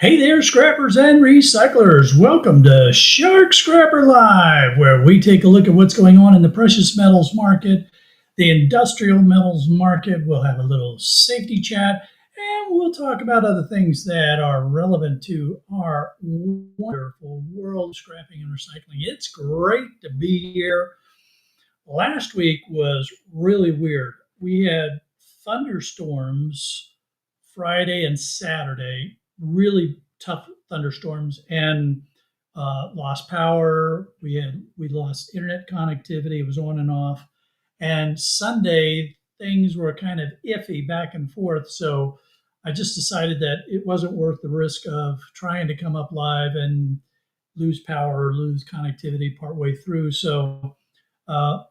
Hey there, scrappers and recyclers. Welcome to Shark Scrapper Live, where we take a look at what's going on in the precious metals market, the industrial metals market. We'll have a little safety chat, and we'll talk about other things that are relevant to our wonderful world of scrapping and recycling. It's great to be here. Last week was really weird. We had thunderstorms Friday and Saturday, really tough thunderstorms, and lost power. We lost internet connectivity. It was on and off. And Sunday things were kind of iffy back and forth. So I just decided that it wasn't worth the risk of trying to come up live and lose power or lose connectivity partway through. So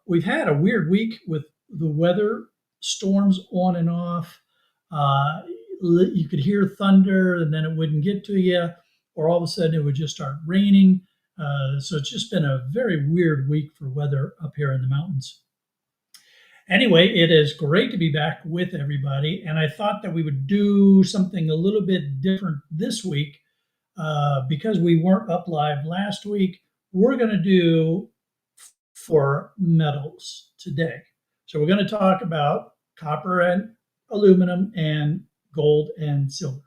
we've had a weird week with the weather, storms on and off. Uh, you could hear thunder and then it wouldn't get to you, or all of a sudden it would just start raining. So it's just been a very weird week for weather up here in the mountains. Anyway, it is great to be back with everybody. And I thought that we would do something a little bit different this week because we weren't up live last week. We're going to do for metals today. So we're going to talk about copper and aluminum and gold and silver.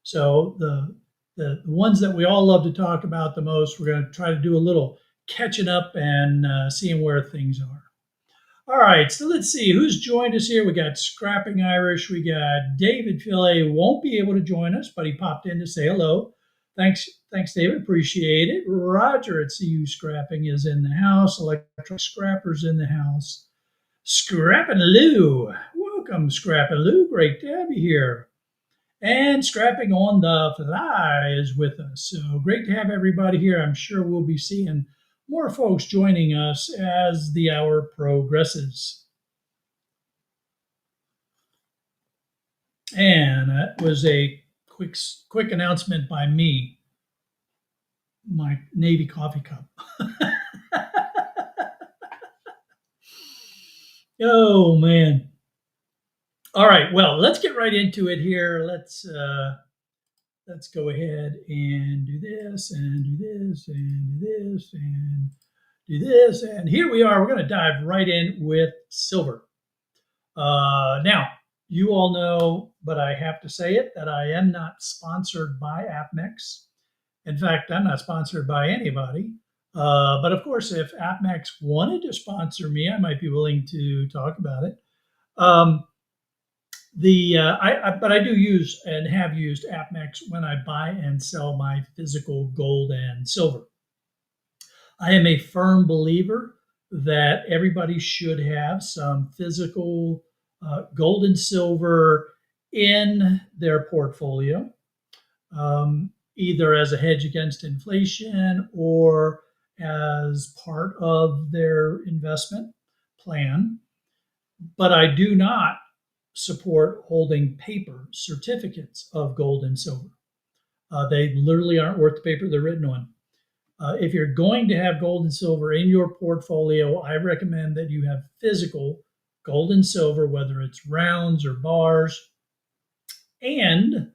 So the ones that we all love to talk about the most, we're going to try to do a little catching up and seeing where things are. All right, so let's see who's joined us here. We got Scrapping Irish. We got David Fillet. Won't be able to join us, but he popped in to say hello. Thanks, David. Appreciate it. Roger at CU Scrapping is in the house. Electric Scrappers in the house. Scrappin' Lou. Welcome, Scrappin' Lou. Great to have you here. And Scrapping on the Fly is with us. So great to have everybody here. I'm sure we'll be seeing more folks joining us as the hour progresses. And that was a quick announcement by me, my Navy coffee cup. Oh man. All right, well, let's get right into it here. Let's go ahead and do this and do this and do this and do this. And here we are. We're going to dive right in with silver. Now, you all know, but I have to say it, that I am not sponsored by APMEX. In fact, I'm not sponsored by anybody. But of course, if APMEX wanted to sponsor me, I might be willing to talk about it. Um, but I do use and have used APMEX when I buy and sell my physical gold and silver. I am a firm believer that everybody should have some physical gold and silver in their portfolio, either as a hedge against inflation or as part of their investment plan. But I do not support holding paper certificates of gold and silver. They literally aren't worth the paper they're written on. If you're going to have gold and silver in your portfolio, I recommend that you have physical gold and silver, whether it's rounds or bars. And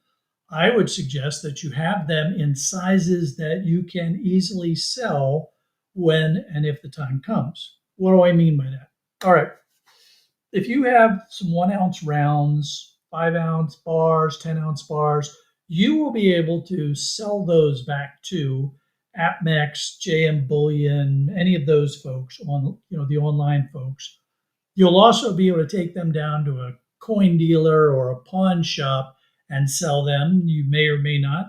I would suggest that you have them in sizes that you can easily sell when and if the time comes. What do I mean by that? All right. If you have some 1 ounce rounds, 5 ounce bars, 10 ounce bars, you will be able to sell those back to APMEX, JM Bullion, any of those folks on, the online folks. You'll also be able to take them down to a coin dealer or a pawn shop and sell them. You may or may not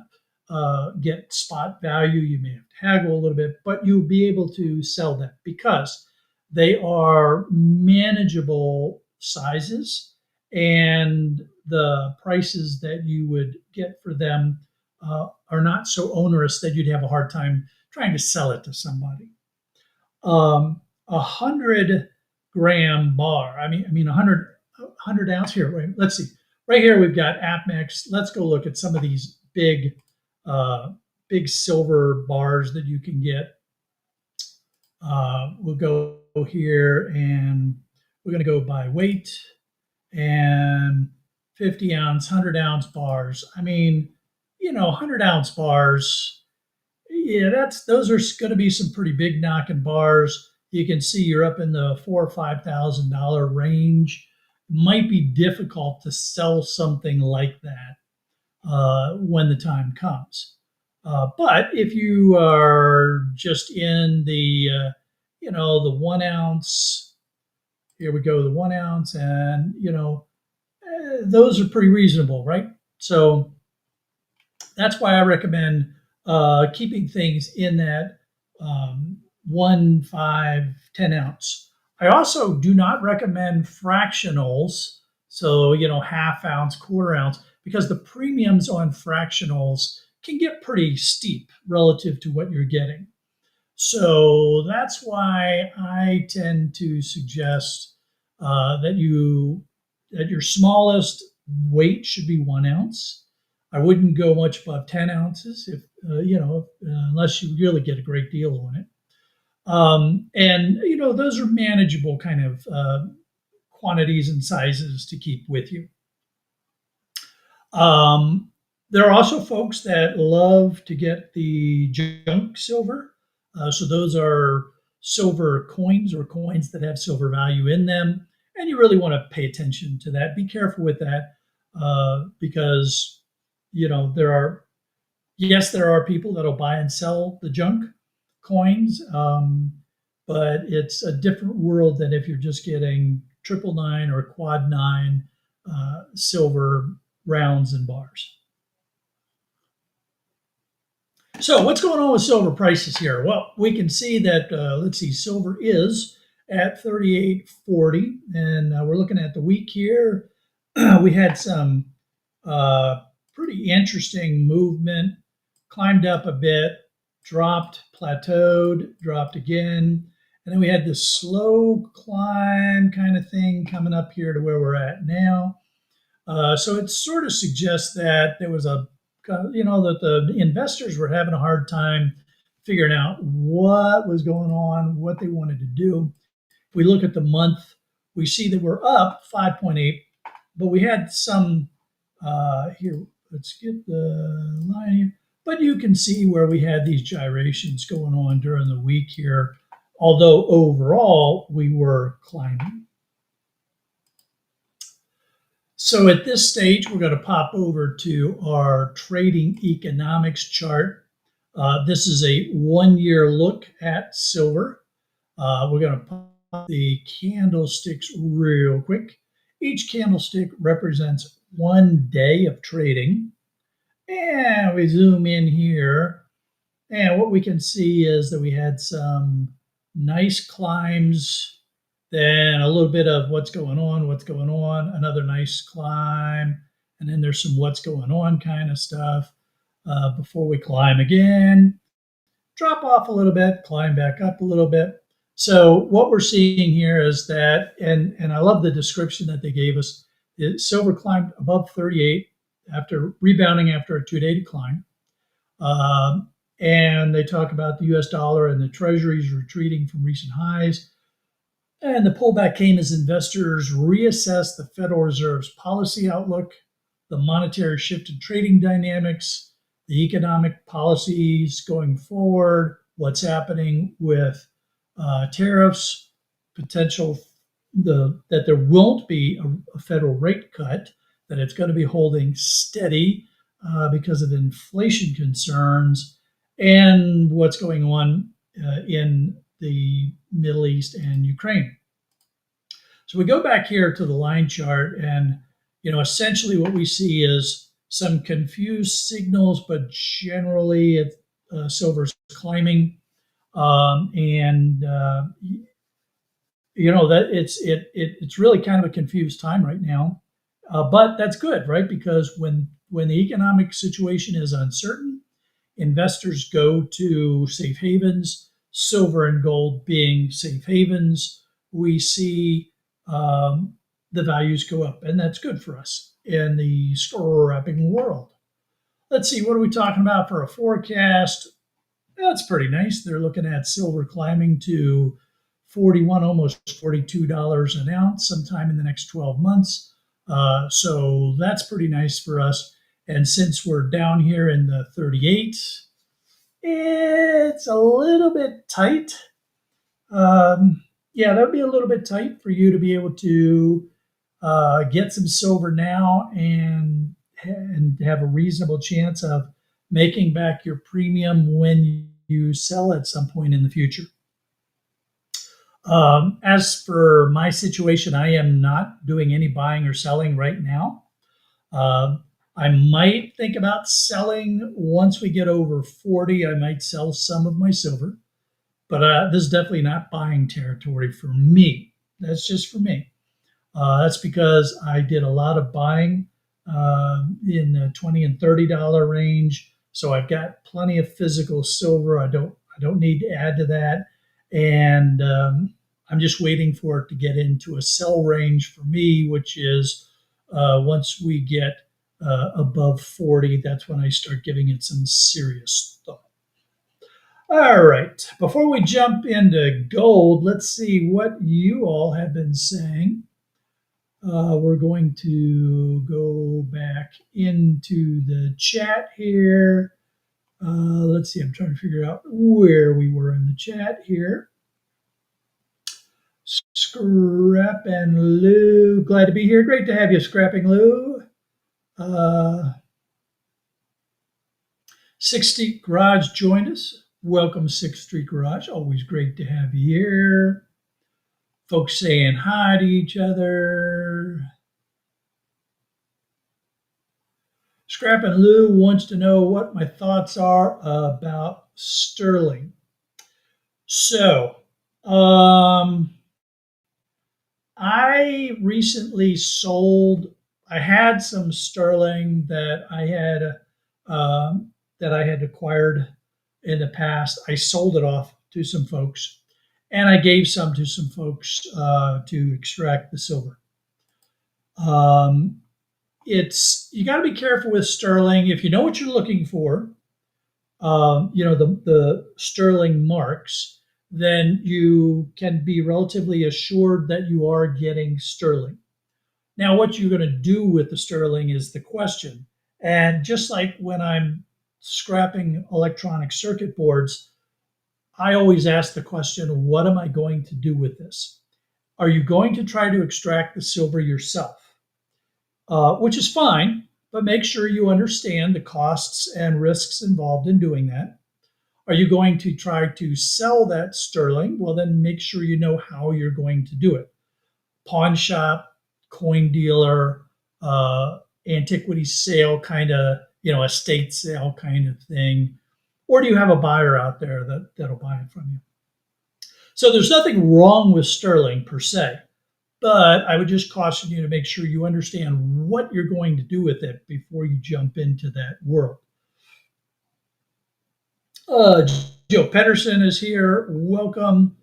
get spot value. You may have to haggle a little bit, but you'll be able to sell them because they are manageable sizes, and the prices that you would get for them are not so onerous that you'd have a hard time trying to sell it to somebody. 100 gram bar. I mean, 100 ounce here. Wait, let's see. Right here we've got APMEX. Let's go look at some of these big silver bars that you can get. We'll go here and we're going to go by weight and 50 ounce, 100 ounce bars. I mean, 100-ounce bars, yeah, those are going to be some pretty big knocking bars. You can see you're up in the $4,000 or $5,000 range. Might be difficult to sell something like that when the time comes. But if you are just in the 1 ounce, here we go, the 1 ounce, and those are pretty reasonable, right? So that's why I recommend keeping things in that 1, 5, 10 ounce. I also do not recommend fractionals, so half ounce, quarter ounce, because the premiums on fractionals can get pretty steep relative to what you're getting. So that's why I tend to suggest that your smallest weight should be 1 ounce. I wouldn't go much above 10 ounces if unless you really get a great deal on it. And those are manageable kind of quantities and sizes to keep with you. There are also folks that love to get the junk silver. So those are silver coins or coins that have silver value in them. And you really want to pay attention to that. Be careful with that because, there are people that'll buy and sell the junk coins, but it's a different world than if you're just getting triple nine or quad nine silver rounds and bars. So what's going on with silver prices here? Well, we can see that, let's see, silver is at 38.40, and we're looking at the week here. We had some pretty interesting movement, climbed up a bit, dropped, plateaued, dropped again, and then we had this slow climb kind of thing coming up here to where we're at now. So it sort of suggests that there was that the investors were having a hard time figuring out what was going on, what they wanted to do. If we look at the month, we see that we're up 5.8, but we had some here. Let's get the line here. But you can see where we had these gyrations going on during the week here, although overall we were climbing. So at this stage, we're going to pop over to our trading economics chart. This is a 1-year look at silver. We're going to pop the candlesticks real quick. Each candlestick represents 1 day of trading. And we zoom in here. And what we can see is that we had some nice climbs, then a little bit of what's going on, another nice climb, and then there's some what's going on kind of stuff before we climb again, drop off a little bit, climb back up a little bit. So what we're seeing here is that, and I love the description that they gave us, silver climbed above 38 after rebounding after a 2-day decline. And they talk about the US dollar and the treasuries retreating from recent highs. And the pullback came as investors reassessed the Federal Reserve's policy outlook, the monetary shift in trading dynamics, the economic policies going forward, what's happening with tariffs, potential that there won't be a federal rate cut, that it's going to be holding steady because of inflation concerns, and what's going on in the Middle East and Ukraine. So we go back here to the line chart, and essentially what we see is some confused signals, but generally silver's climbing, and that it's really kind of a confused time right now, but that's good, right? Because when the economic situation is uncertain, investors go to safe havens, silver and gold being safe havens. We see the values go up, and that's good for us in the scrapping world. Let's see, what are we talking about for a forecast? That's pretty nice. They're looking at silver climbing to $41, almost $42 an ounce sometime in the next 12 months. So that's pretty nice for us. And since we're down here in the 38, it's a little bit tight. Yeah, that would be a little bit tight for you to be able to get some silver now and have a reasonable chance of making back your premium when you sell at some point in the future. As for my situation, I am not doing any buying or selling right now. I might think about selling once we get over 40. I might sell some of my silver, but this is definitely not buying territory for me. That's just for me. That's because I did a lot of buying in the $20 and $30 range. So I've got plenty of physical silver. I don't need to add to that, and I'm just waiting for it to get into a sell range for me, which is once we get above 40, that's when I start giving it some serious thought. All right, before we jump into gold, let's see what you all have been saying. We're going to go back into the chat here. Let's see, I'm trying to figure out where we were in the chat here. Scrap and Lou, glad to be here. Great to have you, Scrapping Lou. Sixth Street Garage joined us. Welcome, Sixth Street Garage. Always great to have you here. Folks saying hi to each other. Scrap and Lou wants to know what my thoughts are about sterling. So, I recently sold. I had some sterling that I had acquired in the past. I sold it off to some folks, and I gave some to some folks to extract the silver. You got to be careful with sterling. If you know what you're looking for, the sterling marks, then you can be relatively assured that you are getting sterling. Now, what you're going to do with the sterling is the question. And just like when I'm scrapping electronic circuit boards, I always ask the question, what am I going to do with this? Are you going to try to extract the silver yourself? Which is fine, but make sure you understand the costs and risks involved in doing that. Are you going to try to sell that sterling? Well, then make sure you know how you're going to do it. Pawn shop, coin dealer, antiquity sale kind of, estate sale kind of thing. Or do you have a buyer out there that'll buy it from you? So there's nothing wrong with sterling per se, but I would just caution you to make sure you understand what you're going to do with it before you jump into that world. Joe Pedersen is here. Welcome.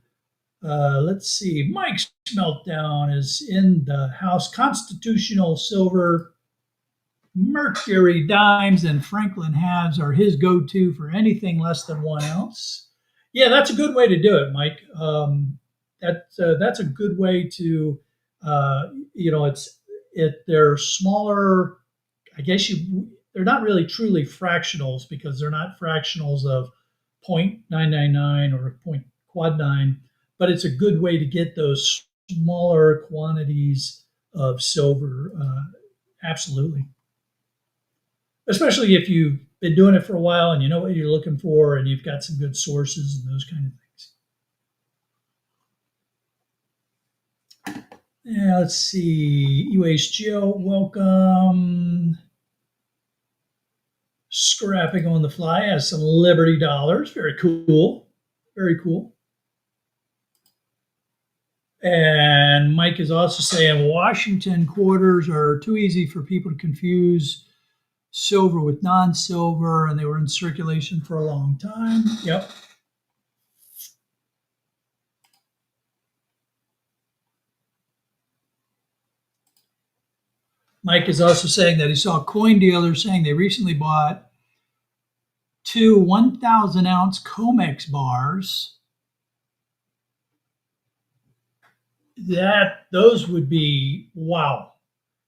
Let's see. Mike's Meltdown is in the house. Constitutional Silver, Mercury Dimes, and Franklin Halves are his go-to for anything less than 1 ounce. Yeah, that's a good way to do it, Mike. That's a good way to, they're smaller. I guess they're not really truly fractionals because they're not fractionals of 0.999 or 0.9, but it's a good way to get those smaller quantities of silver. Absolutely. Especially if you've been doing it for a while and you know what you're looking for and you've got some good sources and those kind of things. Yeah, let's see. UH Joe, welcome. Scrapping on the fly has some Liberty dollars. Very cool. Very cool. And Mike is also saying Washington quarters are too easy for people to confuse silver with non-silver, and they were in circulation for a long time. Yep. Mike is also saying that he saw coin dealers saying they recently bought 2 1,000-ounce COMEX bars. Those would be, wow.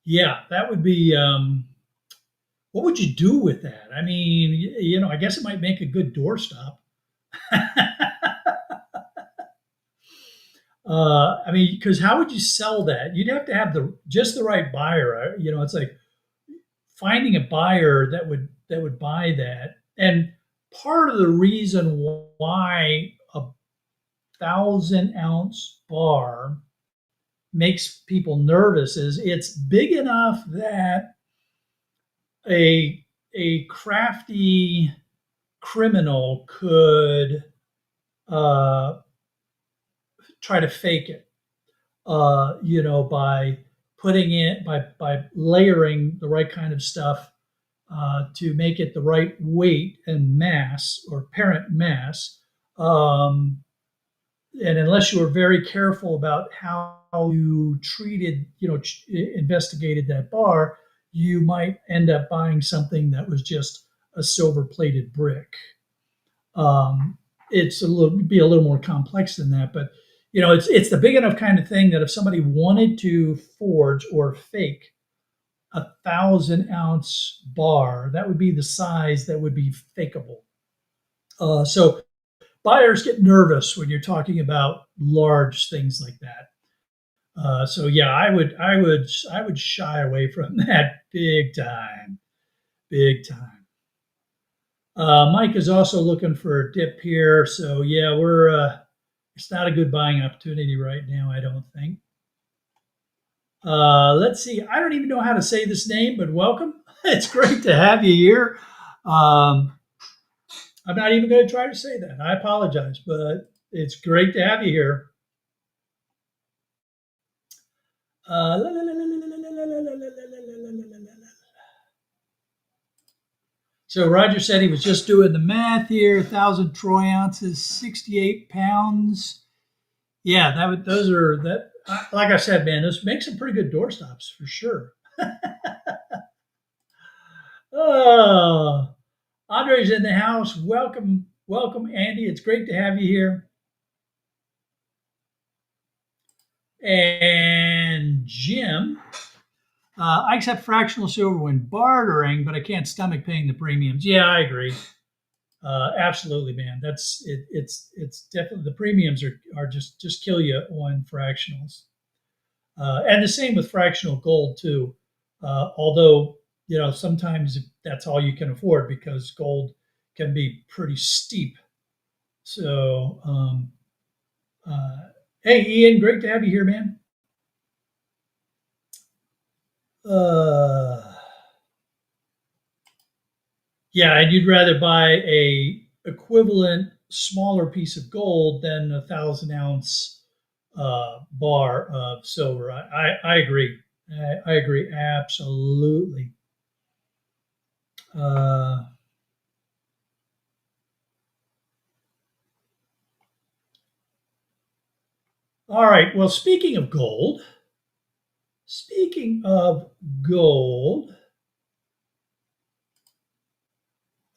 Yeah, that would be, what would you do with that? I mean, I guess it might make a good doorstop. I mean, because how would you sell that? You'd have to have the right buyer. It's like finding a buyer that would buy that. And part of the reason why a 1,000-ounce bar makes people nervous is it's big enough that a crafty criminal could uh, try to fake it, by putting it by layering the right kind of stuff to make it the right weight and mass or parent mass. Um, and unless you were very careful about how you treated, investigated that bar, you might end up buying something that was just a silver plated brick. Um, it's be a little more complex than that, but it's the big enough kind of thing that if somebody wanted to forge or fake 1,000-ounce bar, that would be the size that would be fakeable. So buyers get nervous when you're talking about large things like that. So yeah, I would shy away from that big time, big time. Mike is also looking for a dip here, so yeah, it's not a good buying opportunity right now, I don't think. Let's see. I don't even know how to say this name, but welcome. It's great to have you here. Um, I'm not even going to try to say that. I apologize, but it's great to have you here. So Roger said he was just doing the math here. 1,000 troy ounces, 68 pounds. Yeah, those are that. Like I said, man, those make some pretty good doorstops for sure. Oh, Andre's in the house. Welcome, welcome, Andy. It's great to have you here. And Jim, I accept fractional silver when bartering, but I can't stomach paying the premiums. Yeah, I agree. Absolutely, man. That's it. It's definitely the premiums are just kill you on fractionals, and the same with fractional gold too. Although sometimes that's all you can afford because gold can be pretty steep. So, hey, Ian, great to have you here, man. Uh, yeah, and you'd rather buy a equivalent smaller piece of gold than 1,000-ounce bar of silver. I agree. I agree absolutely. Uh, all right. Well, speaking of gold,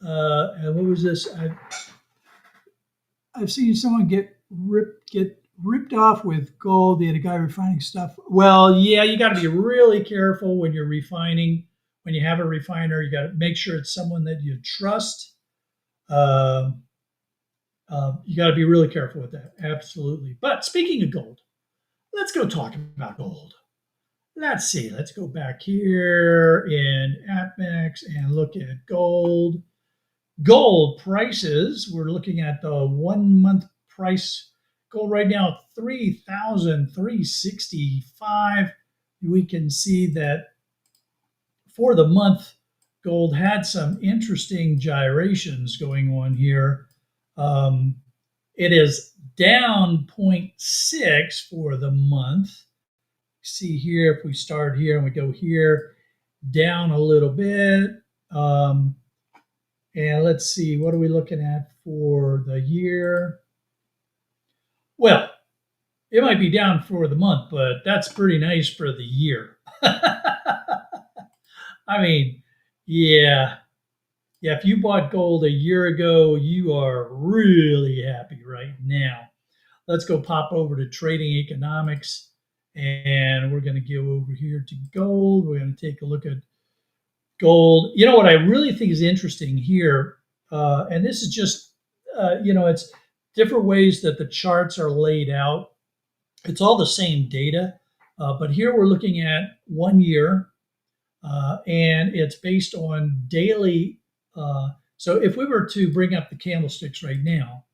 and what was this? I've seen someone get ripped off with gold. They had a guy refining stuff. Well, yeah, you got to be really careful when you're refining. When you have a refiner, you got to make sure it's someone that you trust. Uh, you got to be really careful with that. Absolutely. But speaking of gold, let's go talk about gold. Let's see. Let's go back here in APMEX and look at gold. Gold prices, we're looking at the 1 month price. Gold right now, 3,365. We can see that for the month, gold had some interesting gyrations going on here. It is down 0.6 for the month. See here, if we start here and we go here, down a little bit. And let's see, what are we looking at for the year? Well, it might be down for the month, but that's pretty nice for the year. I mean, yeah. Yeah, if you bought gold a year ago, you are really happy right now. Let's go pop over to trading economics and we're going to go over here to gold. We're going to take a look at gold. You know what I really think is interesting here, and this is just, it's different ways that the charts are laid out. It's all the same data, but here we're looking at 1 year, and it's based on daily. So if we were to bring up the candlesticks right now,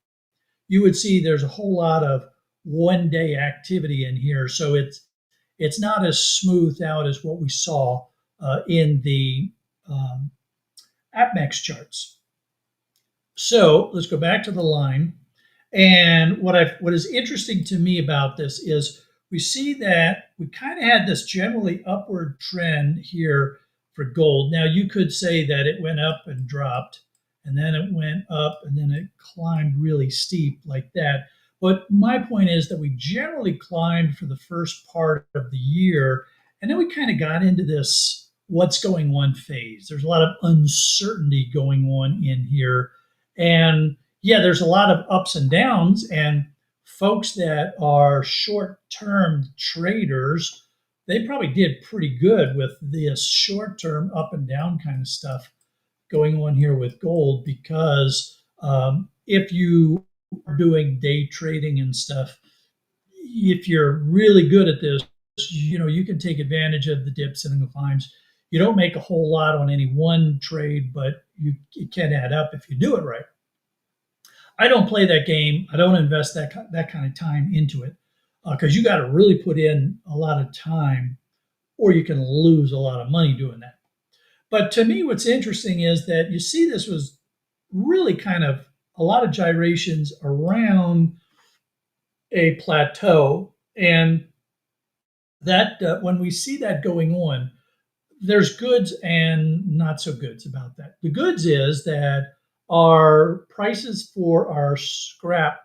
you would see there's a whole lot of 1 day activity in here. So it's not as smoothed out as what we saw in the um, APMEX charts. So let's go back to the line. And what is interesting to me about this is we see that we kind of had this generally upward trend here for gold. Now you could say that it went up and dropped, and then it went up, and then it climbed really steep like that. But my point is that we generally climbed for the first part of the year, and then we kind of got into this what's going on phase. There's a lot of uncertainty going on in here. And yeah, there's a lot of ups and downs, and folks that are short-term traders, they probably did pretty good with this short-term up and down kind of stuff going on here with gold because if you are doing day trading and stuff, if you're really good at this, you can take advantage of the dips and the climbs. You don't make a whole lot on any one trade, but it can add up if you do it right. I don't play that game. I don't invest that kind of time into it because you got to really put in a lot of time, or you can lose a lot of money doing that. But to me, what's interesting is that you see this was really kind of a lot of gyrations around a plateau, and that when we see that going on, there's goods and not so goods about that. The goods is that our prices for our scrap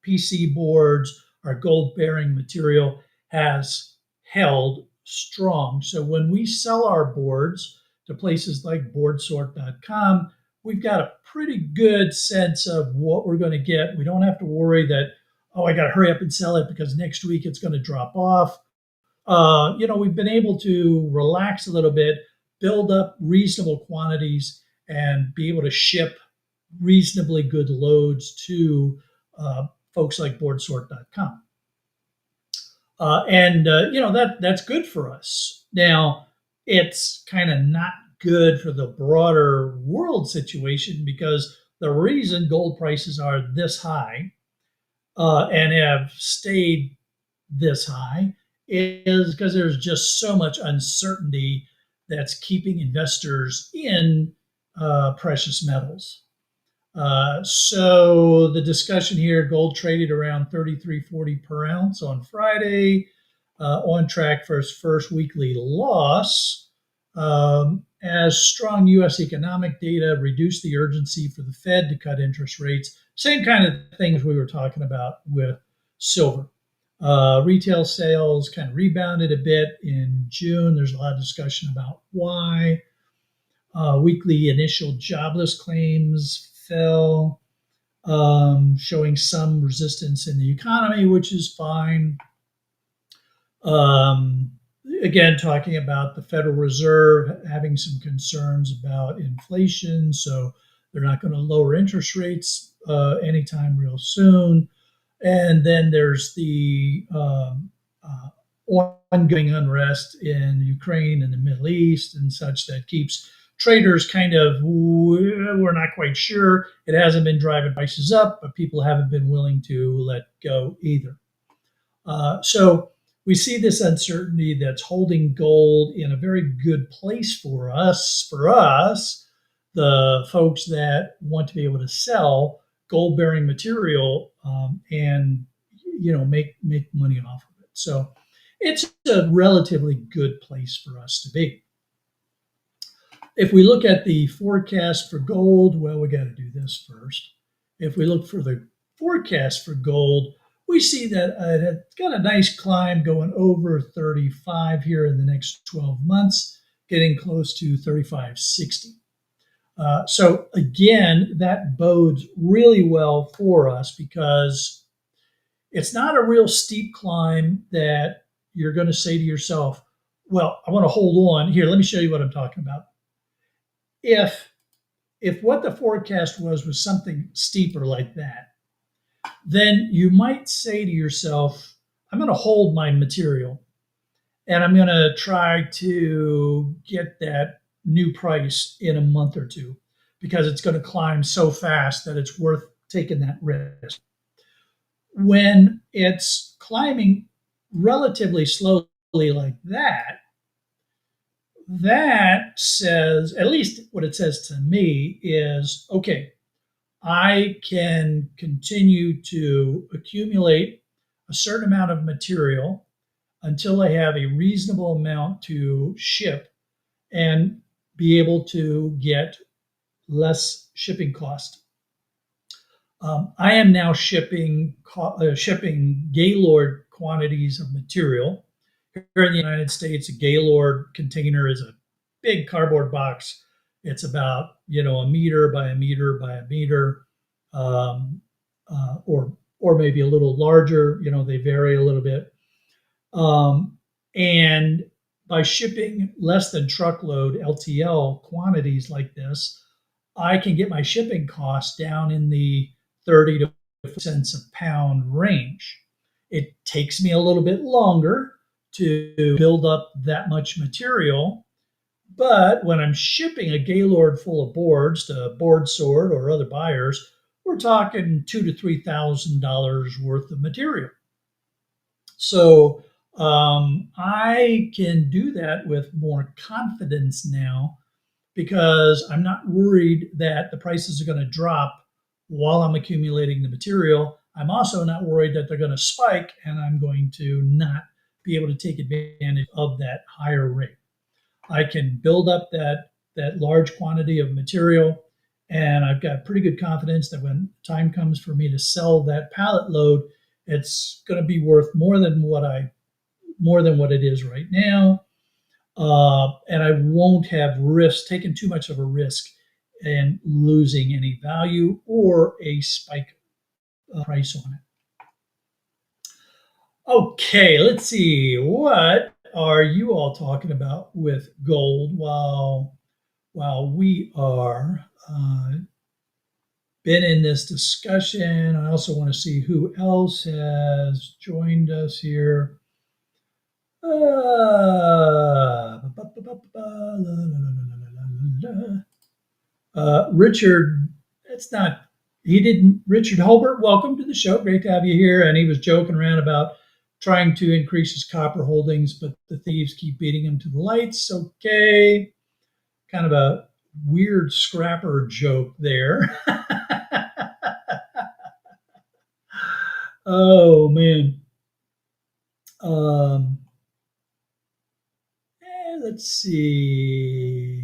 PC boards, our gold bearing material has held strong. So when we sell our boards to places like boardsort.com, we've got a pretty good sense of what we're going to get. We don't have to worry that, oh, I got to hurry up and sell it because next week it's going to drop off. We've been able to relax a little bit, build up reasonable quantities, and be able to ship reasonably good loads to folks like boardsort.com. That's good for us. Now, it's kind of not good for the broader world situation because the reason gold prices are this high and have stayed this high is because there's just so much uncertainty that's keeping investors in precious metals. So the discussion here, gold traded around 33.40 per ounce on Friday, on track for its first weekly loss, as strong U.S. economic data reduced the urgency for the Fed to cut interest rates. Same kind of things we were talking about with silver. Retail sales kind of rebounded a bit in June. There's a lot of discussion about why. Weekly initial jobless claims fell, showing some resistance in the economy, which is fine. Again, talking about the Federal Reserve having some concerns about inflation, so they're not going to lower interest rates anytime real soon. And then there's the ongoing unrest in Ukraine and the Middle East and such that keeps traders kind of, we're not quite sure. It hasn't been driving prices up, but people haven't been willing to let go either. So we see this uncertainty that's holding gold in a very good place for us. The folks that want to be able to sell gold bearing material and make money off of it. So it's a relatively good place for us to be. If we look at the forecast for gold, well, we got to do this first. If we look for the forecast for gold, we see that it's got a nice climb going over 35 here in the next 12 months, getting close to 35.60. So again, that bodes really well for us because it's not a real steep climb that you're going to say to yourself, well, I want to hold on. Here, let me show you what I'm talking about. if what the forecast was something steeper like that, then you might say to yourself, I'm going to hold my material and I'm going to try to get that new price in a month or two because it's going to climb so fast that it's worth taking that risk. When it's climbing relatively slowly like that, that says, at least what it says to me is, okay, I can continue to accumulate a certain amount of material until I have a reasonable amount to ship and be able to get less shipping cost. I am now shipping Gaylord quantities of material. Here in the United States, a Gaylord container is a big cardboard box. It's about a meter by a meter by a meter, um, or maybe a little larger. They vary a little bit. And by shipping less than truckload LTL quantities like this, I can get my shipping costs down in the 30 to 50 cents a pound range. It takes me a little bit longer to build up that much material, but when I'm shipping a Gaylord full of boards to BoardSword or other buyers, we're talking $2,000 to $3,000 worth of material. So I can do that with more confidence now because I'm not worried that the prices are going to drop while I'm accumulating the material. I'm also not worried that they're going to spike and I'm going to not be able to take advantage of that higher rate. I can build up that large quantity of material, and I've got pretty good confidence that when time comes for me to sell that pallet load, it's going to be worth more than what it is right now, and I won't have taken too much of a risk and losing any value or a spike price on it. Okay, let's see. What are you all talking about with gold while we are been in this discussion? I also want to see who else has joined us here. Richard, Richard Holbert, welcome to the show. Great to have you here. And he was joking around about trying to increase his copper holdings, but the thieves keep beating him to the lights. Okay. Kind of a weird scrapper joke there. Oh, man. Let's see.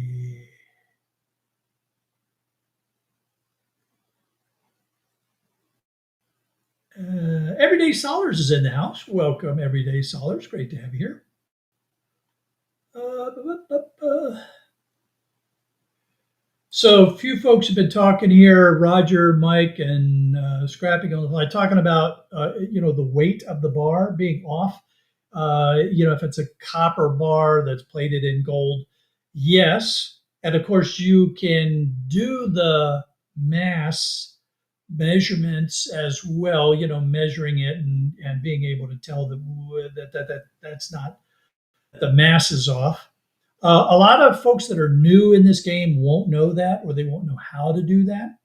Everyday Solars is in the house. Welcome, Everyday Solars. Great to have you here. So a few folks have been talking here, Roger, Mike, and Scrapping on the Fly, talking about the weight of the bar being off. If it's a copper bar that's plated in gold, yes, and of course you can do the mass measurements as well. Measuring it and being able to tell that's not, the mass is off. A lot of folks that are new in this game won't know that, or they won't know how to do that.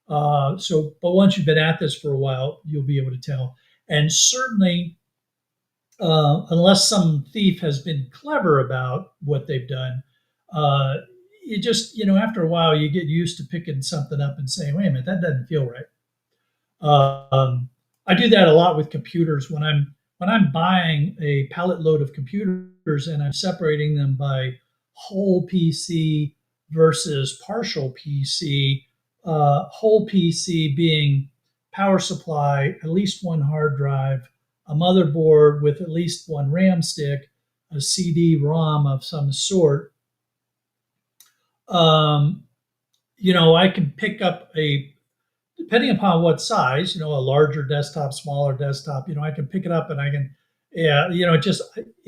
But once you've been at this for a while, you'll be able to tell. And certainly, unless some thief has been clever about what they've done, you just, after a while, you get used to picking something up and saying, wait a minute, that doesn't feel right. I do that a lot with computers when I'm buying a pallet load of computers and I'm separating them by whole PC versus partial PC. Whole PC being power supply, at least one hard drive, a motherboard with at least one RAM stick, a CD-ROM of some sort. I can pick up depending upon what size, a larger desktop, smaller desktop, I can pick it up and I can, it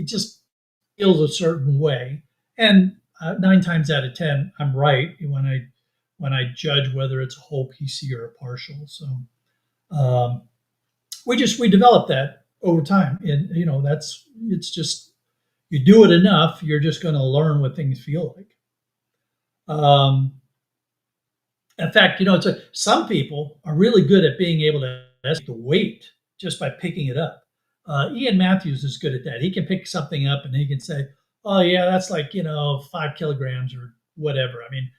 just feels a certain way. And nine times out of 10, I'm right when I judge whether it's a whole PC or a partial. So um, we develop that over time, and that's it's just you do it enough, you're just going to learn what things feel like. In fact, it's some people are really good at being able to estimate the weight just by picking it up. Ian Matthews is good at that. He can pick something up and he can say, "Oh yeah, that's like 5 kilograms or whatever." I mean,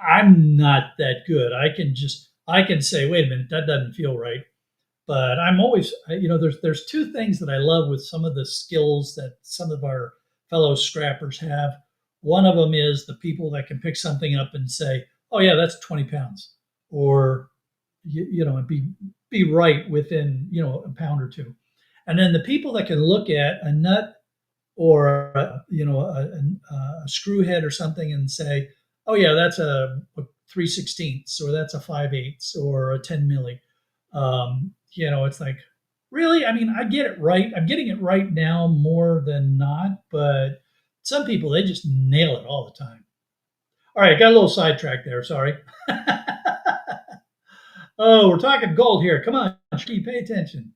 I'm not that good. I can say, "Wait a minute, that doesn't feel right." But I'm always, there's two things that I love with some of the skills that some of our fellow scrappers have. One of them is the people that can pick something up and say, "Oh yeah, that's 20 pounds," or and be right within a pound or two. And then the people that can look at a nut or a screw head or something and say, "Oh yeah, that's a 3/16 or that's a 5/8 or a 10 milli." It's like, really? I mean, I get it right. I'm getting it right now more than not, but some people, they just nail it all the time. All right, got a little sidetracked there. Sorry. Oh, we're talking gold here. Come on, Shki, pay attention.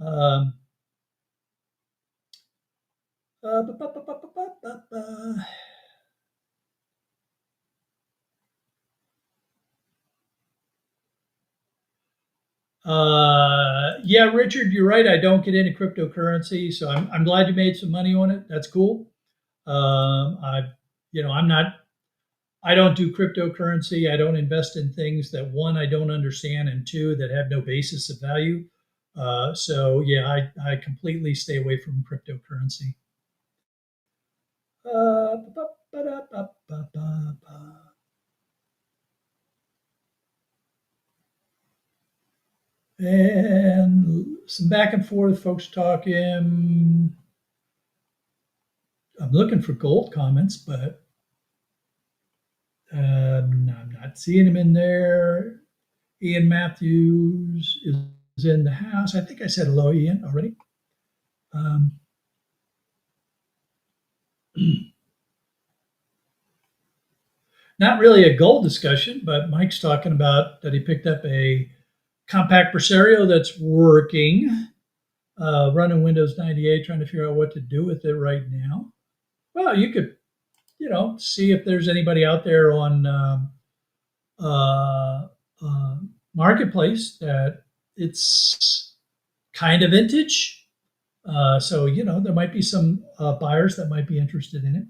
Um, ba- ba- ba- ba- ba- ba- ba- ba. Yeah, Richard, you're right. I don't get into cryptocurrency, so I'm glad you made some money on it. That's cool. I'm not. I don't do cryptocurrency. I don't invest in things that one I don't understand and two that have no basis of value. So yeah, I completely stay away from cryptocurrency. Ba- ba- da- ba- ba- ba- ba. And some back and forth, folks talking. I'm looking for gold comments, but I'm not seeing him in there. Ian Matthews is in the house. I think I said hello, Ian, already. Um, Not really a gold discussion, but Mike's talking about that he picked up a compact Presario that's working, running Windows 98, trying to figure out what to do with it right now. Well, you could, see if there's anybody out there on uh, uh, Marketplace that it's kind of vintage. So, there might be some buyers that might be interested in it.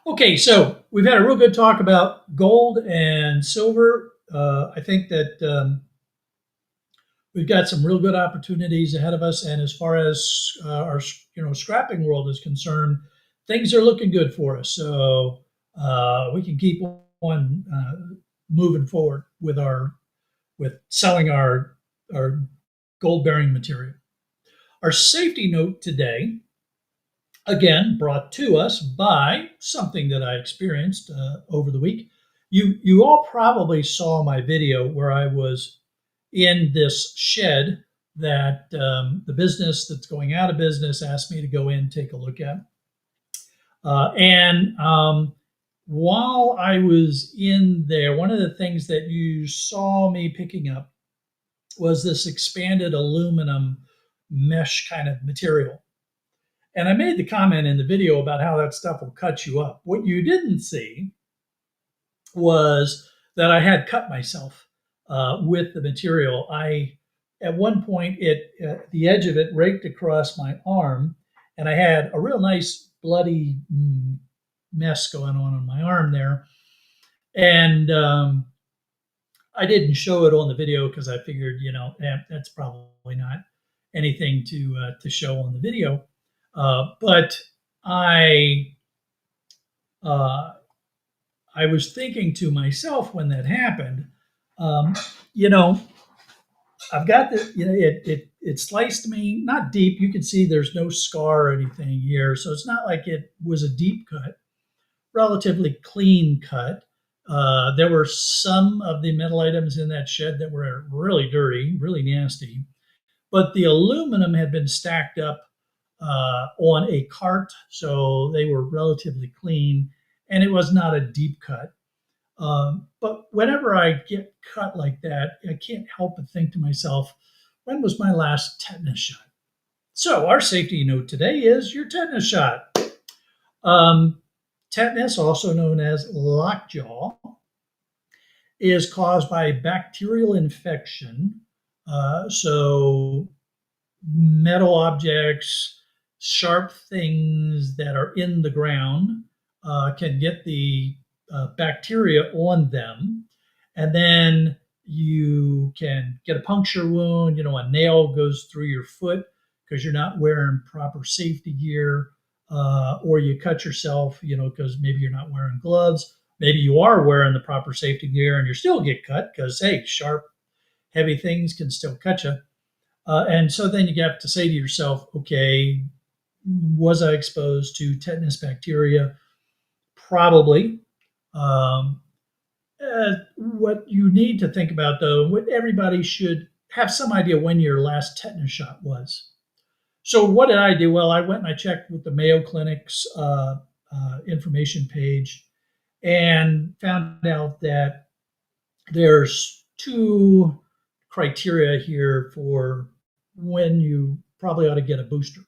Okay, so we've had a real good talk about gold and silver. I think that we've got some real good opportunities ahead of us, and as far as our scrapping world is concerned, things are looking good for us. So we can keep on moving forward with selling our gold bearing material. Our safety note today, again, brought to us by something that I experienced over the week. You all probably saw my video where I was in this shed that the business that's going out of business asked me to go in take a look at. And while I was in there, one of the things that you saw me picking up was this expanded aluminum mesh kind of material. And I made the comment in the video about how that stuff will cut you up. What you didn't see was that I had cut myself with the material. At one point, the edge of it raked across my arm, and I had a real nice bloody mess going on my arm there. And I didn't show it on the video because I figured, that's probably not anything to show on the video. But I uh, I was thinking to myself when that happened, um, you know, I've got the, it sliced me not deep. You can see there's no scar or anything here, so it's not like it was a deep cut. Relatively clean cut. There were some of the metal items in that shed that were really dirty, really nasty. but the aluminum had been stacked up on a cart, so they were relatively clean, and it was not a deep cut. But whenever I get cut like that, I can't help but think to myself, when was my last tetanus shot? So, our safety note today is your tetanus shot. Um, Tetanus, also known as lockjaw, is caused by bacterial infection. So, metal objects, sharp things that are in the ground can get the bacteria on them. And then you can get a puncture wound, a nail goes through your foot because you're not wearing proper safety gear, or you cut yourself, because maybe you're not wearing gloves. Maybe you are wearing the proper safety gear and you still get cut because, hey, sharp, heavy things can still cut you. And so then you have to say to yourself, okay, was I exposed to tetanus bacteria? Probably. Um, what you need to think about, though, what everybody should have some idea when your last tetanus shot was. So what did I do? Well, I went and I checked with the Mayo Clinic's information page and found out that there's two criteria here for when you probably ought to get a booster.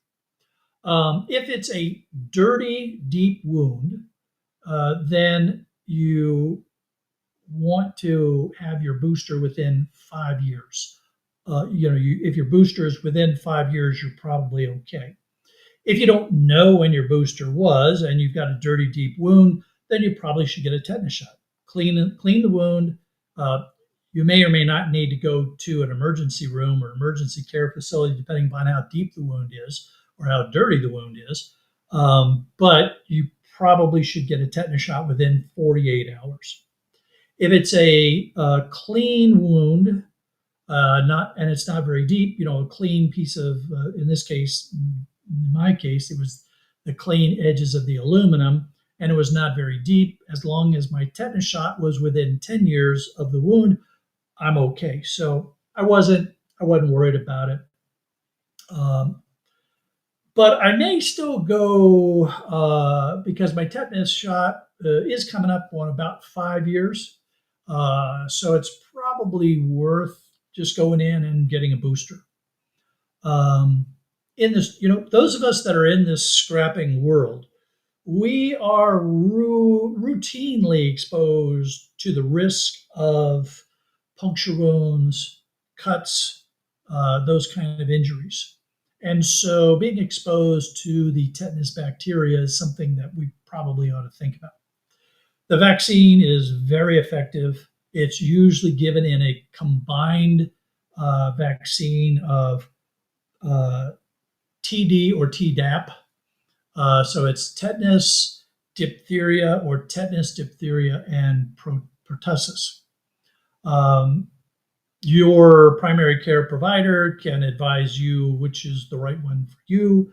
If it's a dirty, deep wound, then you want to have your booster within 5 years. If your booster is within 5 years, you're probably okay. If you don't know when your booster was and you've got a dirty, deep wound, then you probably should get a tetanus shot. Clean the wound. You may or may not need to go to an emergency room or emergency care facility, depending upon how deep the wound is or how dirty the wound is. But you probably should get a tetanus shot within 48 hours. If it's a clean wound, and it's not very deep, a clean piece of, in this case, in my case, it was the clean edges of the aluminum, and it was not very deep. As long as my tetanus shot was within 10 years of the wound, I'm okay. So I wasn't worried about it. But I may still go because my tetanus shot is coming up on about 5 years. So it's probably worth just going in and getting a booster. In this, those of us that are in this scrapping world, we are routinely exposed to the risk of puncture wounds, cuts, those kind of injuries. And so being exposed to the tetanus bacteria is something that we probably ought to think about. The vaccine is very effective. It's usually given in a combined vaccine of TD or Tdap. So it's tetanus, diphtheria, or tetanus, diphtheria, and pertussis. Your primary care provider can advise you which is the right one for you,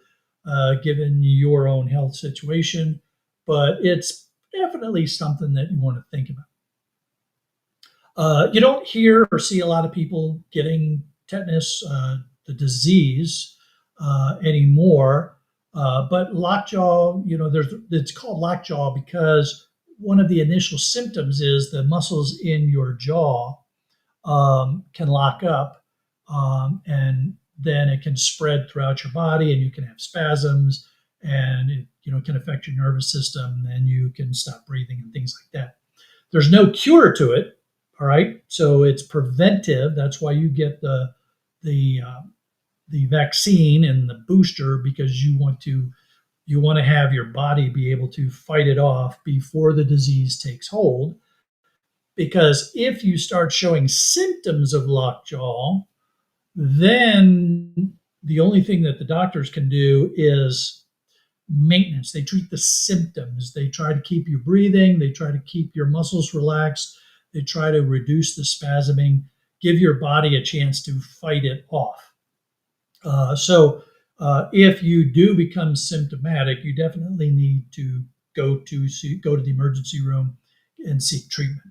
given your own health situation, but it's definitely something that you want to think about. You don't hear or see a lot of people getting tetanus, the disease, anymore. But lockjaw, it's called lockjaw because one of the initial symptoms is the muscles in your jaw can lock up, and then it can spread throughout your body, and you can have spasms, and it can affect your nervous system, and you can stop breathing and things like that. There's no cure to it, all right. So it's preventive. That's why you get the vaccine and the booster, because you want to have your body be able to fight it off before the disease takes hold. Because if you start showing symptoms of lockjaw, then the only thing that the doctors can do is maintenance. They treat the symptoms. They try to keep you breathing. They try to keep your muscles relaxed. They try to reduce the spasming, give your body a chance to fight it off. So if you do become symptomatic, you definitely need to go to the emergency room and seek treatment.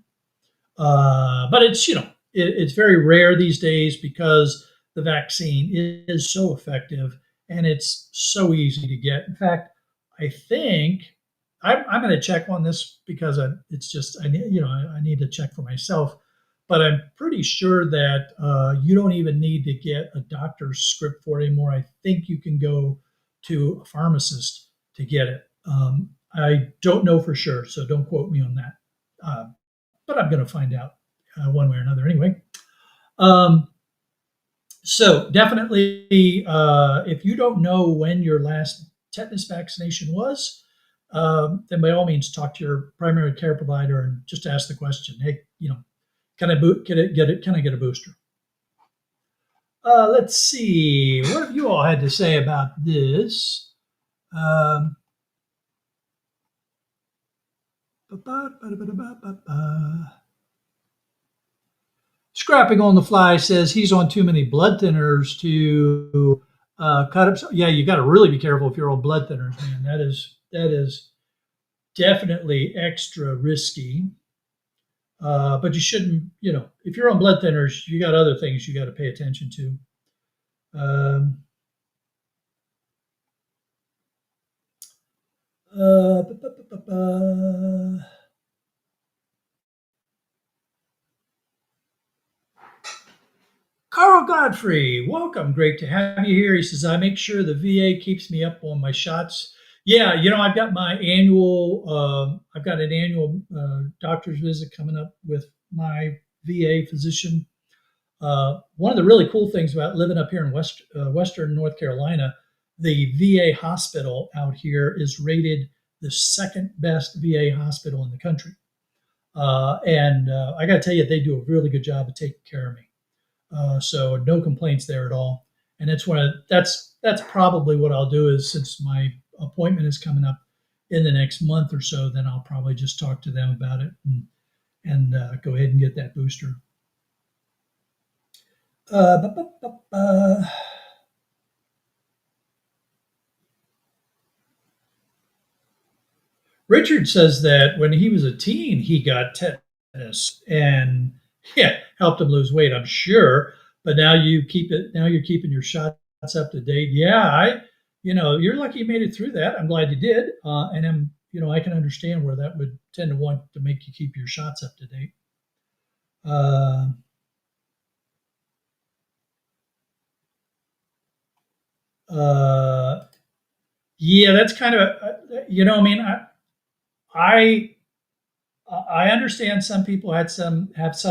But it's very rare these days because the vaccine is so effective and it's so easy to get. In fact, I think I'm going to check on this because it's just I need to check for myself. But I'm pretty sure that you don't even need to get a doctor's script for it anymore. I think you can go to a pharmacist to get it. I don't know for sure, so don't quote me on that. But I'm going to find out one way or another anyway. Um, so definitely, if you don't know when your last tetanus vaccination was, then by all means talk to your primary care provider and just ask the question. Hey, can I Can I get a booster? Let's see. What have you all had to say about this? Um, Scrapping on the fly says he's on too many blood thinners to cut up. Yeah, you got to really be careful if you're on blood thinners, man. That is definitely extra risky. But you shouldn't, if you're on blood thinners, you got other things you got to pay attention to. Um, uh, Carl Godfrey, welcome. Great to have you here. He says, I make sure the VA keeps me up on my shots. Yeah, I've got an annual doctor's visit coming up with my VA physician. One of the really cool things about living up here in Western North Carolina, the VA hospital out here is rated the second best VA hospital in the country. And I got to tell you, they do a really good job of taking care of me. So no complaints there at all. And that's probably what I'll do is since my appointment is coming up in the next month or so, then I'll probably just talk to them about it and go ahead and get that booster. Richard says that when he was a teen, he got tetanus and yeah, helped him lose weight, I'm sure. But now you're keeping your shots up to date. Yeah, you're lucky you made it through that. I'm glad you did. I can understand where that would tend to want to make you keep your shots up to date. Yeah, that's kind of I understand some people have some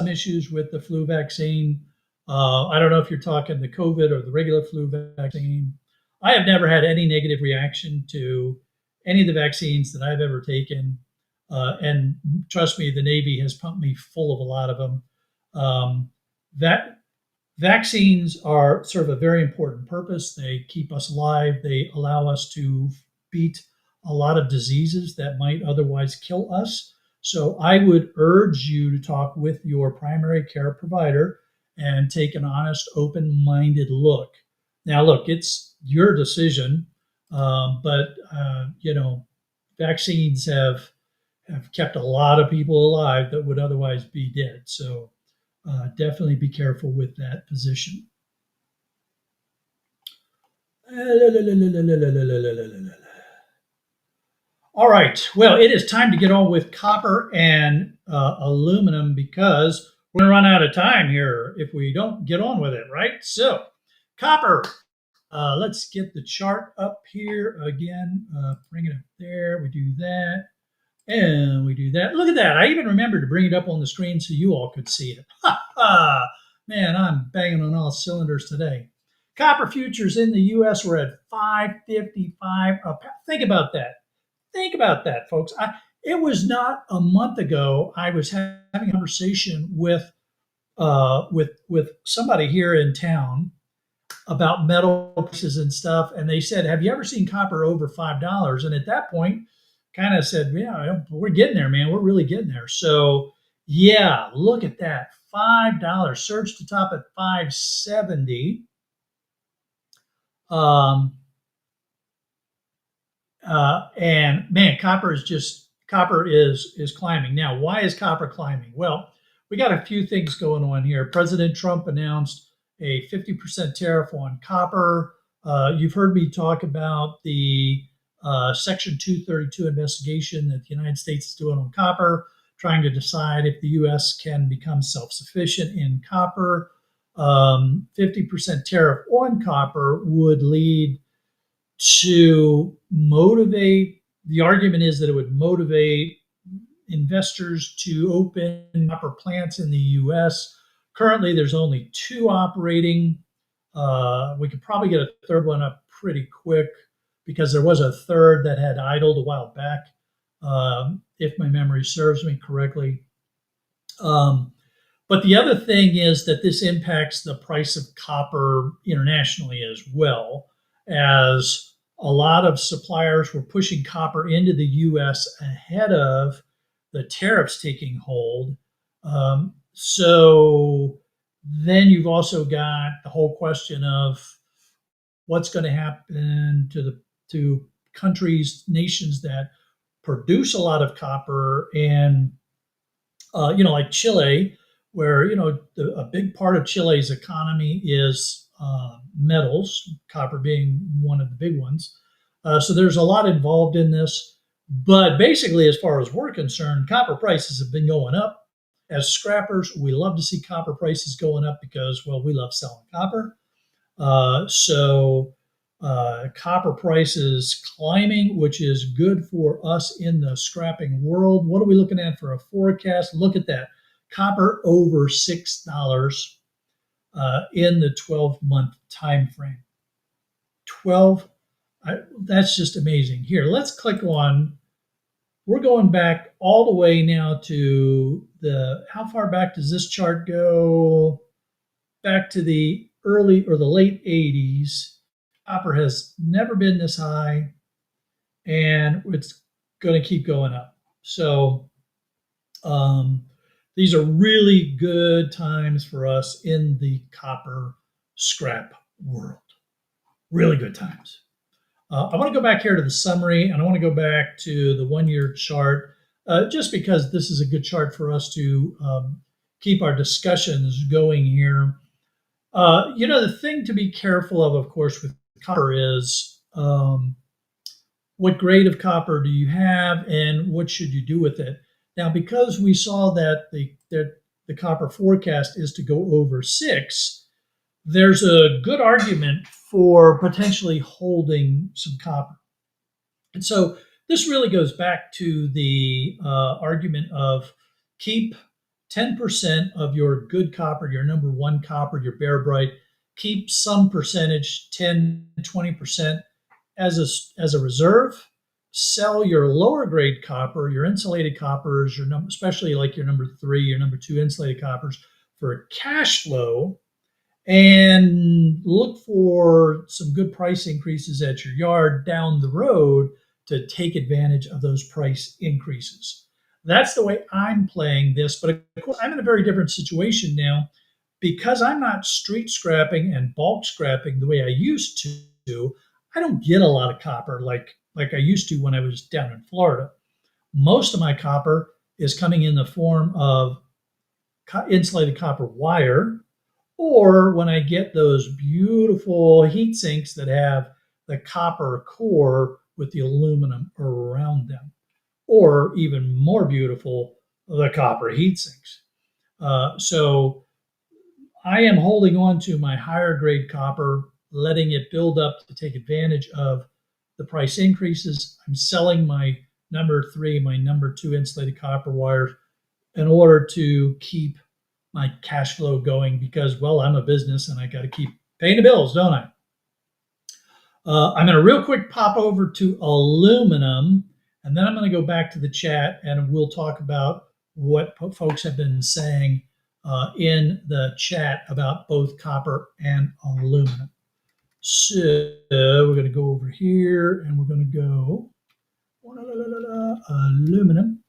issues with the flu vaccine. I don't know if you're talking the COVID or the regular flu vaccine. I have never had any negative reaction to any of the vaccines that I've ever taken, and trust me, the Navy has pumped me full of a lot of them. That Vaccines are serve a very important purpose. They keep us alive. They allow us to beat a lot of diseases that might otherwise kill us. So I would urge you to talk with your primary care provider and take an honest, open-minded look. Now, look, it's your decision, but vaccines have kept a lot of people alive that would otherwise be dead. So definitely be careful with that position. All right. Well, it is time to get on with copper and aluminum because we're going to run out of time here if we don't get on with it, right? So, copper. Let's get the chart up here again. Bring it up there. We do that. And we do that. Look at that. I even remembered to bring it up on the screen so you all could see it. Ha ha! Man, I'm banging on all cylinders today. Copper futures in the U.S. were at 555. Think about that. Think about that, folks. It was not a month ago. I was having a conversation with somebody here in town about metal prices and stuff, and they said, "Have you ever seen copper over $5?" And at that point, kind of said, "Yeah, we're getting there, man. We're really getting there." So, yeah, look at that. $5 surge to top at 570. And man, copper is climbing. Now, why is copper climbing? Well, we got a few things going on here. President Trump announced a 50% tariff on copper. You've heard me talk about the Section 232 investigation that the United States is doing on copper, trying to decide if the U.S. can become self-sufficient in copper. 50% tariff on copper would lead to motivate. The argument is that it would motivate investors to open copper plants in the U.S. Currently, there's only two operating. We could probably get a third one up pretty quick because there was a third that had idled a while back, if my memory serves me correctly. But the other thing is that this impacts the price of copper internationally as well, as a lot of suppliers were pushing copper into the U.S. ahead of the tariffs taking hold. So then you've also got the whole question of what's going to happen to countries, nations that produce a lot of copper, and like Chile, where a big part of Chile's economy is metals, copper being one of the big ones. So there's a lot involved in this. But basically, as far as we're concerned, copper prices have been going up. As scrappers, we love to see copper prices going up because, well, we love selling copper. So copper prices climbing, which is good for us in the scrapping world. What are we looking at for a forecast? Look at that. Copper over $6 in the 12-month time frame. That's just amazing. Here, let's click on, we're going back all the way now to how far back does this chart go? Back to the early or the late 80s. Copper has never been this high, and it's going to keep going up. So these are really good times for us in the copper scrap world. Really good times. I want to go back here to the summary, and I want to go back to the 1-year chart, just because this is a good chart for us to keep our discussions going here. The thing to be careful of course, with copper is what grade of copper do you have and what should you do with it? Now, because we saw that the copper forecast is to go over 6, there's a good argument for potentially holding some copper. And so this really goes back to the argument of keep 10% of your good copper, your number one copper, your Bear Bright, keep some percentage, 10, 20% as a reserve. Sell your lower grade copper, your insulated coppers, especially like your number 3, your number 2 insulated coppers for cash flow, and look for some good price increases at your yard down the road to take advantage of those price increases. That's the way I'm playing this. But of course, I'm in a very different situation now because I'm not street scrapping and bulk scrapping the way I used to. I don't get a lot of copper like I used to when I was down in Florida. Most of my copper is coming in the form of insulated copper wire, or when I get those beautiful heat sinks that have the copper core with the aluminum around them, or even more beautiful, the copper heat sinks. So I am holding on to my higher grade copper, letting it build up to take advantage of the price increases. I'm selling my number 3, my number 2 insulated copper wires in order to keep my cash flow going because, well, I'm a business and I got to keep paying the bills, don't I? I'm going to real quick pop over to aluminum, and then I'm going to go back to the chat and we'll talk about what folks have been saying in the chat about both copper and aluminum. So we're going to go over here and we're going to go aluminum.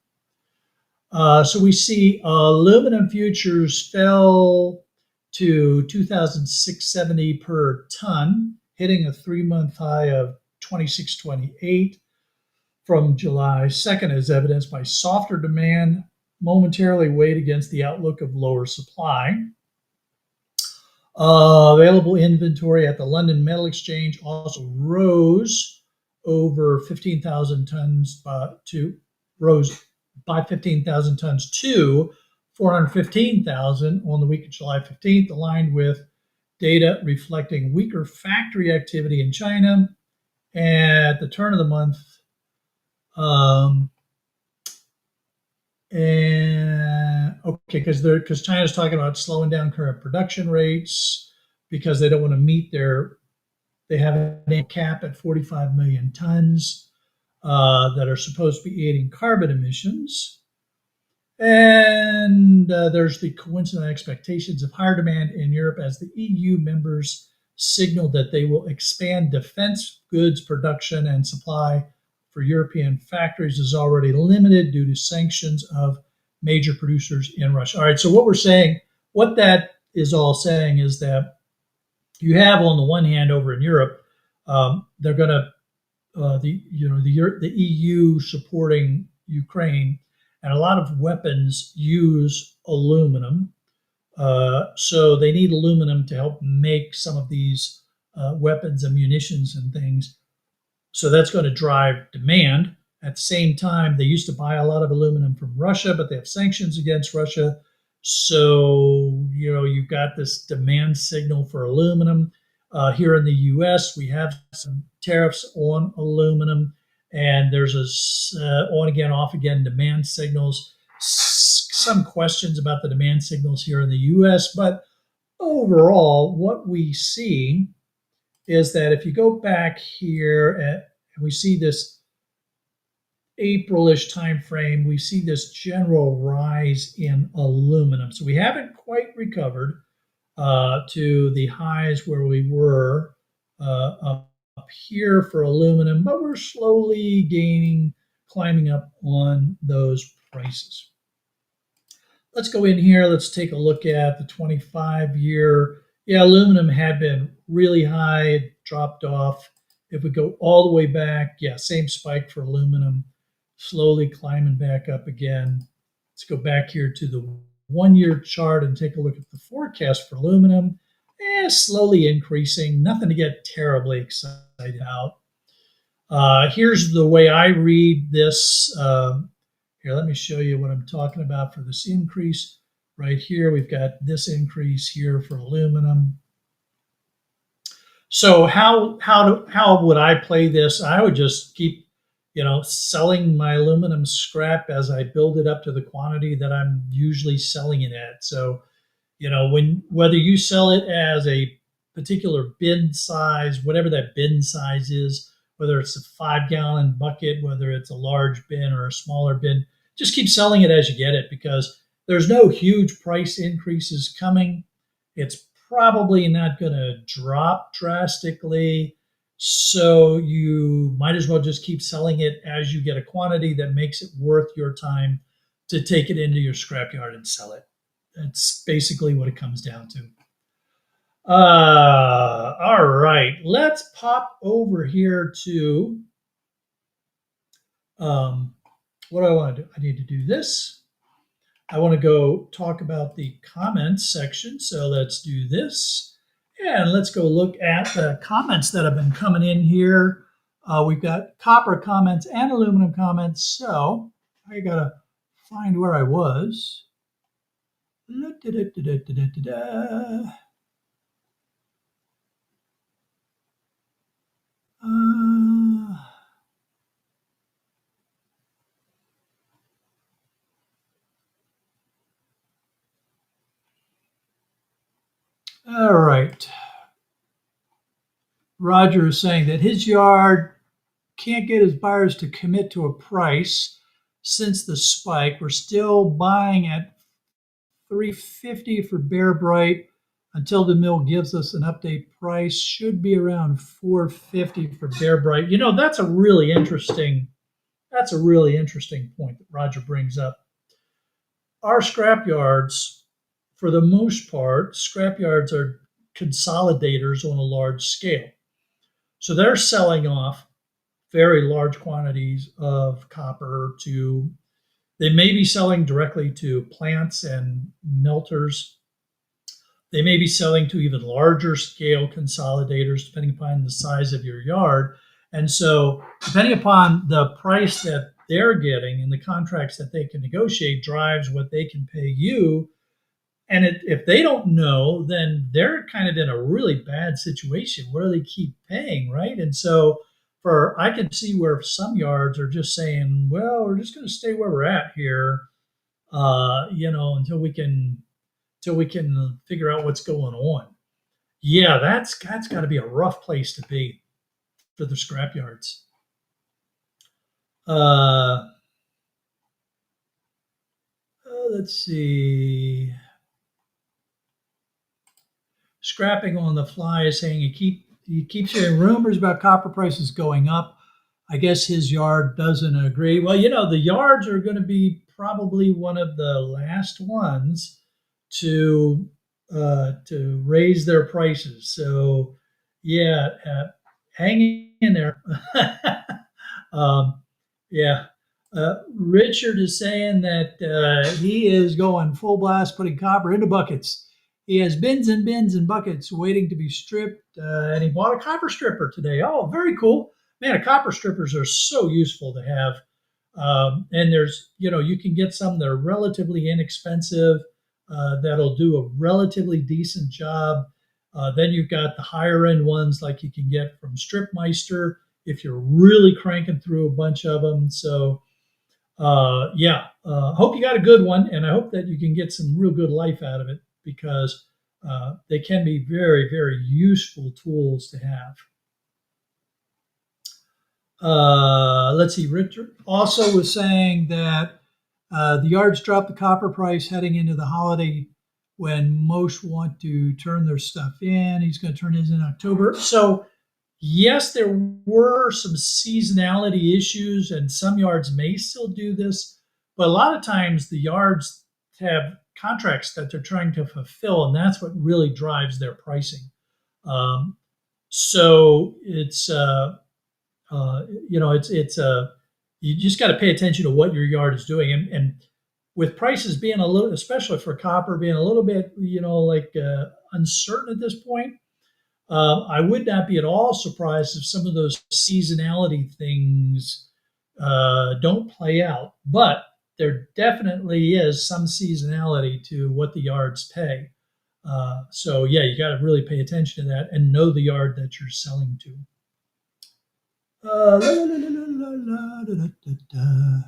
So we see aluminum futures fell to 2,670 per ton, hitting a 3-month high of 26.28 from July 2nd, as evidenced by softer demand momentarily weighed against the outlook of lower supply. Available inventory at the London Metal Exchange also rose over 15,000 tons rose by 15,000 tons to 415,000 on the week of July 15th, aligned with data reflecting weaker factory activity in China at the turn of the month. And okay, because China's talking about slowing down current production rates because they don't want to meet they have a cap at 45 million tons that are supposed to be aiding carbon emissions. And there's the coincident expectations of higher demand in Europe as the EU members signaled that they will expand defense goods production and supply for European factories is already limited due to sanctions of major producers in Russia. All right, so what that is all saying is that you have on the one hand over in Europe, they're going to the EU supporting Ukraine, and a lot of weapons use aluminum. So they need aluminum to help make some of these weapons and munitions and things. So that's going to drive demand. At the same time, they used to buy a lot of aluminum from Russia, but they have sanctions against Russia. So, you've got this demand signal for aluminum. Here in the US, we have some tariffs on aluminum, and there's on again, off again demand signals. Some questions about the demand signals here in the US, but overall, what we see is that if you go back here and we see this April-ish time frame, we see this general rise in aluminum. So we haven't quite recovered to the highs where we were up here for aluminum, but we're slowly climbing up on those prices. Let's go in here. Let's take a look at the 25-year. Yeah, aluminum had been really high, it dropped off. If we go all the way back, yeah, same spike for aluminum, slowly climbing back up again. Let's go back here to the 1-year chart and take a look at the forecast for aluminum. Slowly increasing, nothing to get terribly excited about. Here's the way I read this. Here, let me show you what I'm talking about for this increase. Right here, we've got this increase here for aluminum. So how would I play this? I would just keep, selling my aluminum scrap as I build it up to the quantity that I'm usually selling it at. So, whether you sell it as a particular bin size, whatever that bin size is, whether it's a 5-gallon bucket, whether it's a large bin or a smaller bin, just keep selling it as you get it because there's no huge price increases coming. It's probably not going to drop drastically. So you might as well just keep selling it as you get a quantity that makes it worth your time to take it into your scrapyard and sell it. That's basically what it comes down to. All right, let's pop over here to what do I want to do? I need to do this. I want to go talk about the comments section. So let's do this. And let's go look at the comments that have been coming in here. We've got copper comments and aluminum comments. So I got to find where I was. All right. Roger is saying that his yard can't get his buyers to commit to a price since the spike. We're still buying at $350 for Bear Bright until the mill gives us an update price. Should be around $450 for Bear Bright. That's a really interesting point that Roger brings up. Our scrap yards, for the most part, scrap yards are consolidators on a large scale. So they're selling off very large quantities of copper they may be selling directly to plants and melters. They may be selling to even larger scale consolidators, depending upon the size of your yard. And so, depending upon the price that they're getting and the contracts that they can negotiate, drives what they can pay you. And if they don't know, then they're kind of in a really bad situation. What do they keep paying, right? And so, for I can see where some yards are just saying, "Well, we're just going to stay where we're at here, until we can figure out what's going on." Yeah, that's got to be a rough place to be for the scrap yards. Uh, let's see. Scrapping on the fly is saying he keeps hearing rumors about copper prices going up. I guess his yard doesn't agree. Well, the yards are going to be probably one of the last ones to raise their prices. So, yeah, hang in there. um, yeah. Richard is saying that he is going full blast, putting copper into buckets. He has bins and bins and buckets waiting to be stripped, and he bought a copper stripper today. Oh, very cool. Man, copper strippers are so useful to have. And you can get some that are relatively inexpensive, that'll do a relatively decent job. Then you've got the higher end ones like you can get from Stripmeister if you're really cranking through a bunch of them. So, yeah, hope you got a good one, and I hope that you can get some real good life out of it because they can be very, very useful tools to have. Let's see. Richard also was saying that the yards dropped the copper price heading into the holiday when most want to turn their stuff in. He's going to turn his in October. So, yes, there were some seasonality issues, and some yards may still do this, but a lot of times the yards have contracts that they're trying to fulfill, and that's what really drives their pricing. Um, so it's you just got to pay attention to what your yard is doing, and with prices being a little, especially for copper, being a little bit, uncertain at this point. I would not be at all surprised if some of those seasonality things don't play out, but there definitely is some seasonality to what the yards pay. So yeah, you got to really pay attention to that and know the yard that you're selling to. La, la, la, la, la, da, da, da.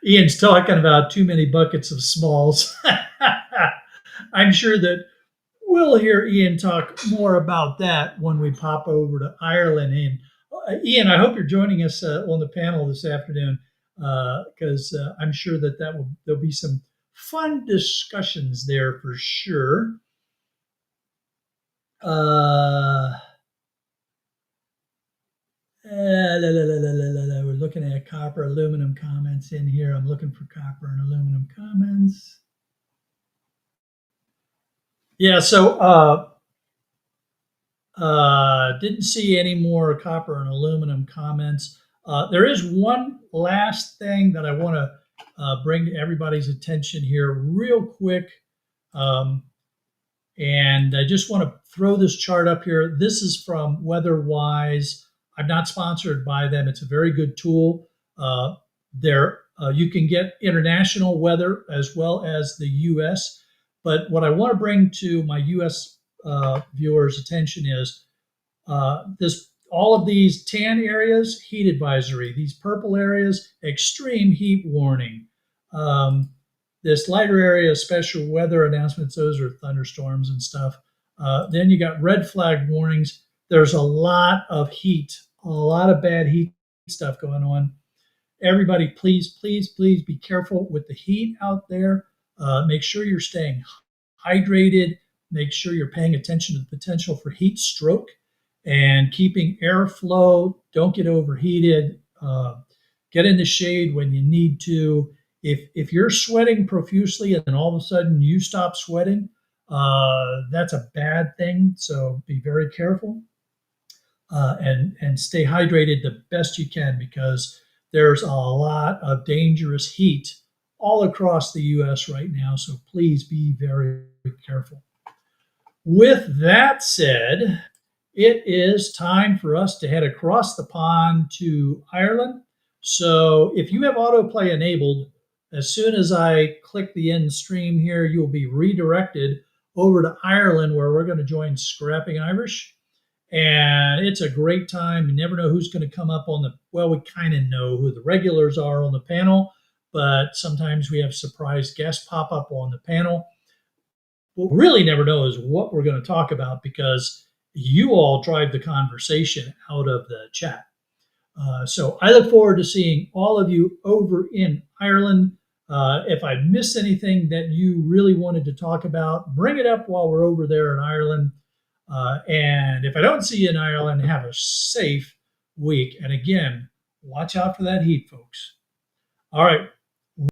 Ian's talking about too many buckets of smalls. I'm sure that we'll hear Ian talk more about that when we pop over to Ireland. And Ian, I hope you're joining us on the panel this afternoon because I'm sure that there'll be some fun discussions there for sure. We're looking at copper aluminum comments in here. I'm looking for copper and aluminum comments. Yeah, so didn't see any more copper and aluminum comments. There is one last thing that I want to bring to everybody's attention here, real quick. And I just want to throw this chart up here. This is from WeatherWise. I'm not sponsored by them. It's a very good tool. You can get international weather as well as the U.S. But what I want to bring to my U.S. Viewers' attention is all of these tan areas, heat advisory. These purple areas, extreme heat warning. This lighter area, special weather announcements. Those are thunderstorms and stuff. Then you got red flag warnings. There's a lot of heat, a lot of bad heat stuff going on. Everybody, please, please, please be careful with the heat out there. Make sure you're staying hydrated. Make sure you're paying attention to the potential for heat stroke and keeping airflow. Don't get overheated. Get in the shade when you need to. If you're sweating profusely and then all of a sudden you stop sweating, that's a bad thing. So be very careful and stay hydrated the best you can because there's a lot of dangerous heat all across the US right now, so please be very careful. With that said, it is time for us to head across the pond to Ireland. So if you have autoplay enabled, as soon as I click the end stream here, you'll be redirected over to Ireland, where we're going to join Scrapping Irish. And it's a great time. You never know who's going to come up on the, well, we kind of know who the regulars are on the panel, but sometimes we have surprise guests pop up on the panel. What we really never know is what we're going to talk about, because you all drive the conversation out of the chat. So I look forward to seeing all of you over in Ireland. If I missed anything that you really wanted to talk about, bring it up while we're over there in Ireland. And if I don't see you in Ireland, have a safe week. And again, watch out for that heat, folks. All right.